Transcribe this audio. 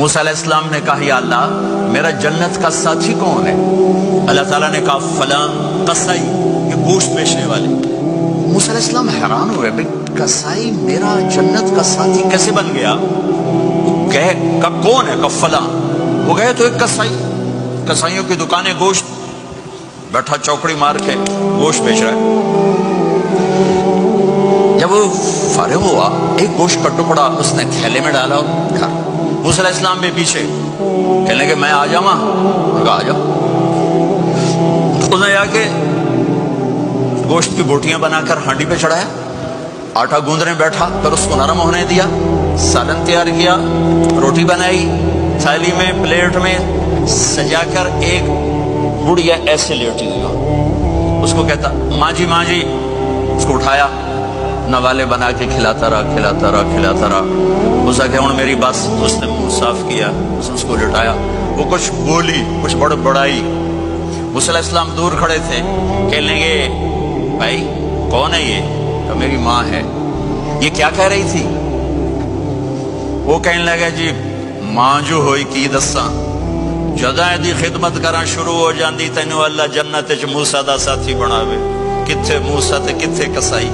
موسیٰ علیہ السلام نے کہا یا اللہ میرا جنت کا ساتھی کون ہے؟ اللہ تعالیٰ نے کہا فلاں قصائی، یہ گوشت بیچنے والے۔ موسیٰ علیہ السلام حیران ہوئے، بھئی قصائی میرا جنت کا ساتھی کیسے بن گیا؟ وہ کہا کون ہے؟ کہا فلاں۔ وہ گئے تو ایک قصائی، قصائیوں کی دکانیں، گوشت، بیٹھا چوکڑی مار کے گوشت بیچ رہا ہے۔ جب وہ فارغ ہوا ایک گوشت کا ٹکڑا اس نے تھیلے میں ڈالا اور کھا۔ موسیٰ علیہ السلام بھی پیچھے، کہنے کہ میں آ جاؤں؟ کہا آ جاؤ۔ اس نے آ کے گوشت کی بوٹیاں بنا کر ہانڈی پہ چڑھایا، آٹا گوندنے بیٹھا، پھر اس کو نرم ہونے دیا، سالن تیار کیا، روٹی بنائی، تھالی میں پلیٹ میں سجا کر ایک بڑھیا ایسے لیٹی ہوئی، اس کو کہتا ماں جی ماں جی، اس کو اٹھایا، نوالے بنا کے کھلاتا رہا۔ اس نے کہا ہوں میری بات، اس نے منہ صاف کیا، اس کو لٹایا، وہ کچھ بولی، کچھ بڑائی۔ موسیٰ علیہ السلام دور کھڑے تھے، کہنے لگے بھائی کون ہے یہ؟ تو میری ماں ہے۔ یہ کیا کہہ رہی تھی؟ وہ کہنے لگا جی ماں جو ہوئی کی دساں، جداں دی خدمت کرنا شروع ہو جاندی تینوں اللہ جنت وچ موسیٰ دا ساتھی بناوے، کتھے موسیٰ تے کتھے قصائی۔